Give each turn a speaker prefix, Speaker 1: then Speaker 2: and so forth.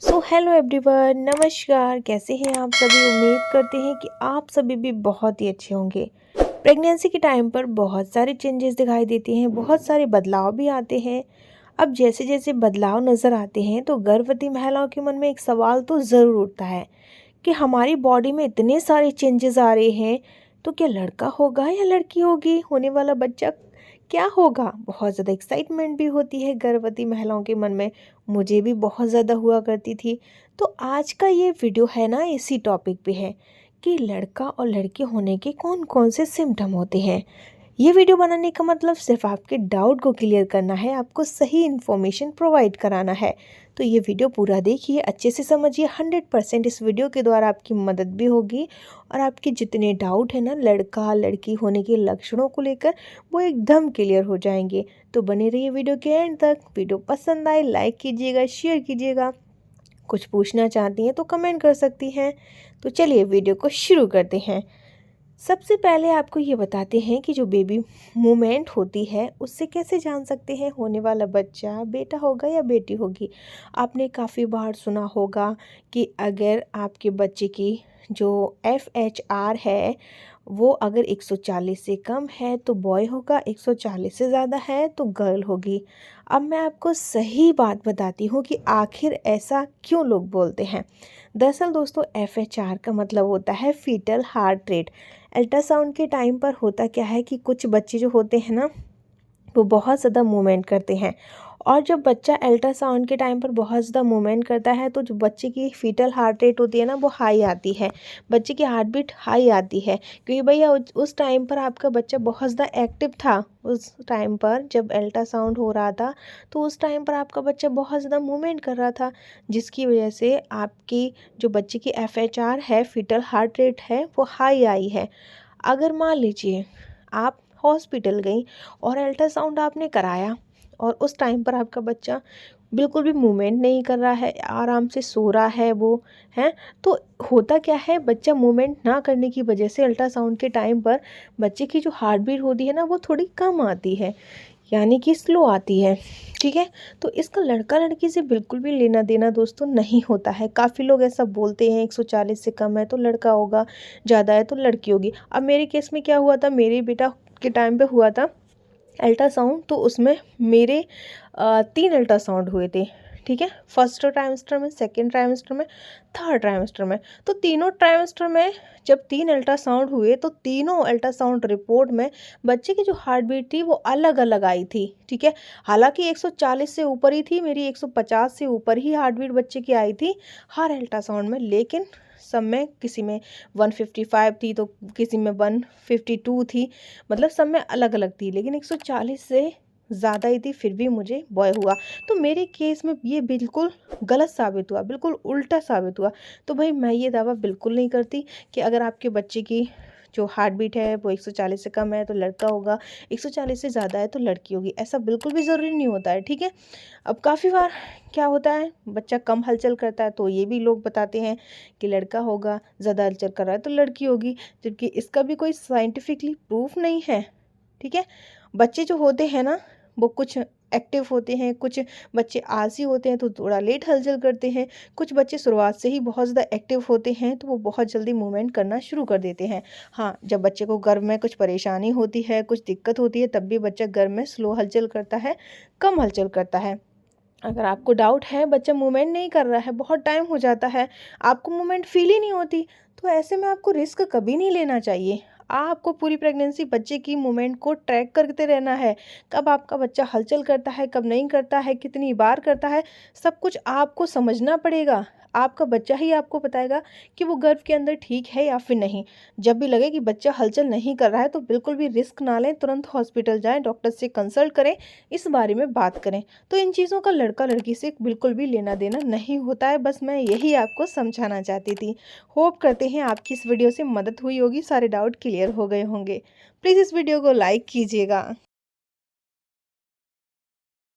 Speaker 1: Hello everyone, नमस्कार। कैसे हैं आप सभी? उम्मीद करते हैं कि आप सभी भी बहुत ही अच्छे होंगे। प्रेगनेंसी के टाइम पर बहुत सारे चेंजेस दिखाई देते हैं, बहुत सारे बदलाव भी आते हैं। अब जैसे जैसे बदलाव नज़र आते हैं तो गर्भवती महिलाओं के मन में एक सवाल तो ज़रूर उठता है कि हमारी बॉडी में इतने सारे चेंजेस आ रहे हैं, तो क्या लड़का होगा या लड़की होगी? होने वाला बच्चा क्या होगा? बहुत ज़्यादा एक्साइटमेंट भी होती है गर्भवती महिलाओं के मन में। मुझे भी बहुत ज़्यादा हुआ करती थी। तो आज का ये वीडियो है ना, इसी टॉपिक पे है कि लड़का और लड़की होने के कौन कौन से सिम्टम होते हैं। ये वीडियो बनाने का मतलब सिर्फ आपके डाउट को क्लियर करना है, आपको सही इन्फॉर्मेशन प्रोवाइड कराना है। तो ये वीडियो पूरा देखिए, अच्छे से समझिए। 100% इस वीडियो के द्वारा आपकी मदद भी होगी और आपके जितने डाउट है ना लड़का लड़की होने के लक्षणों को लेकर, वो एकदम क्लियर हो जाएंगे। तो बने रहिए वीडियो के एंड तक। वीडियो पसंद आए लाइक कीजिएगा, शेयर कीजिएगा। कुछ पूछना चाहती हैं तो कमेंट कर सकती हैं। तो चलिए वीडियो को शुरू करते हैं। सबसे पहले आपको ये बताते हैं कि जो बेबी मूवमेंट होती है उससे कैसे जान सकते हैं होने वाला बच्चा बेटा होगा या बेटी होगी। आपने काफ़ी बार सुना होगा कि अगर आपके बच्चे की जो FHR है वो अगर 140 से कम है तो बॉय होगा, 140 से ज़्यादा है तो गर्ल होगी। अब मैं आपको सही बात बताती हूँ कि आखिर ऐसा क्यों लोग बोलते हैं। दरअसल दोस्तों, FHR का मतलब होता है फीटल हार्ट रेट। अल्ट्रासाउंड के टाइम पर होता क्या है कि कुछ बच्चे जो होते हैं ना, वो बहुत ज़्यादा मूवमेंट करते हैं। और जब बच्चा अल्ट्रासाउंड के टाइम पर बहुत ज़्यादा मूवमेंट करता है तो जो बच्चे की फीटल हार्ट रेट होती है ना, वो हाई आती है। बच्चे की हार्ट बीट हाई आती है, क्योंकि भैया उस टाइम पर आपका बच्चा बहुत ज़्यादा एक्टिव था। उस टाइम पर जब अल्ट्रासाउंड हो रहा था तो उस टाइम पर आपका बच्चा बहुत ज़्यादा मूवमेंट कर रहा था, जिसकी वजह से आपकी जो बच्चे की FHR है, फीटल हार्ट रेट है, वो हाई आई है। अगर मान लीजिए आप हॉस्पिटल गई और अल्ट्रासाउंड आपने कराया और उस टाइम पर आपका बच्चा बिल्कुल भी मूवमेंट नहीं कर रहा है, आराम से सो रहा है वो, है तो होता क्या है, बच्चा मूवमेंट ना करने की वजह से अल्ट्रासाउंड के टाइम पर बच्चे की जो हार्ट बीट होती है ना, वो थोड़ी कम आती है, यानी कि स्लो आती है। ठीक है, तो इसका लड़का लड़की से बिल्कुल भी लेना देना दोस्तों नहीं होता है। काफ़ी लोग ऐसा बोलते हैं 140 से कम है तो लड़का होगा, ज़्यादा है तो लड़की होगी। अब मेरे केस में क्या हुआ था, मेरे बेटा के टाइम पे हुआ था अल्ट्रासाउंड, तो उसमें मेरे 3 अल्ट्रासाउंड हुए थे। ठीक है, फर्स्ट ट्राइमेस्टर में, सेकेंड ट्राइमेस्टर में, थर्ड ट्राइमेस्टर में। तो तीनों ट्राइमेस्टर में जब 3 अल्ट्रासाउंड हुए तो तीनों अल्ट्रासाउंड रिपोर्ट में बच्चे की जो हार्ट बीट थी वो अलग अलग आई थी। ठीक है, हालांकि 140 से ऊपर ही थी, मेरी 150 से ऊपर ही हार्ट बीट बच्चे की आई थी हर अल्ट्रासाउंड में, लेकिन सब में किसी में 155 थी तो किसी में 152 थी, मतलब सब में अलग अलग थी, लेकिन 140 से ज़्यादा ही थी, फिर भी मुझे बॉय हुआ। तो मेरे केस में ये बिल्कुल गलत साबित हुआ, बिल्कुल उल्टा साबित हुआ। तो भाई मैं ये दावा बिल्कुल नहीं करती कि अगर आपके बच्चे की जो हार्ट बीट है वो 140 से कम है तो लड़का होगा, 140 से ज़्यादा है तो लड़की होगी। ऐसा बिल्कुल भी ज़रूरी नहीं होता है। ठीक है, अब काफ़ी बार क्या होता है, बच्चा कम हलचल करता है तो ये भी लोग बताते हैं कि लड़का होगा, ज़्यादा हलचल कर रहा है तो लड़की होगी, जबकि इसका भी कोई साइंटिफिकली प्रूफ नहीं है। ठीक है, बच्चे जो होते हैं ना, वो कुछ एक्टिव होते हैं, कुछ बच्चे आलसी होते हैं तो थोड़ा लेट हलचल करते हैं, कुछ बच्चे शुरुआत से ही बहुत ज़्यादा एक्टिव होते हैं तो वो बहुत जल्दी मूवमेंट करना शुरू कर देते हैं। हाँ, जब बच्चे को गर्भ में कुछ परेशानी होती है, कुछ दिक्कत होती है, तब भी बच्चा गर्भ में स्लो हलचल करता है, कम हलचल करता है। अगर आपको डाउट है बच्चा मूवमेंट नहीं कर रहा है, बहुत टाइम हो जाता है, आपको मूवमेंट फील ही नहीं होती, तो ऐसे में आपको रिस्क कभी नहीं लेना चाहिए। आपको पूरी प्रेगनेंसी बच्चे की मूवमेंट को ट्रैक करते रहना है, कब आपका बच्चा हलचल करता है, कब नहीं करता है, कितनी बार करता है, सब कुछ आपको समझना पड़ेगा। आपका बच्चा ही आपको बताएगा कि वो गर्भ के अंदर ठीक है या फिर नहीं। जब भी लगे कि बच्चा हलचल नहीं कर रहा है तो बिल्कुल भी रिस्क ना लें, तुरंत हॉस्पिटल जाएं, डॉक्टर से कंसल्ट करें, इस बारे में बात करें। तो इन चीज़ों का लड़का लड़की से बिल्कुल भी लेना देना नहीं होता है, बस मैं यही आपको समझाना चाहती थी। होप करते हैं आपकी इस वीडियो से मदद हुई होगी, सारे डाउट क्लियर हो गए होंगे। प्लीज़ इस वीडियो को लाइक कीजिएगा।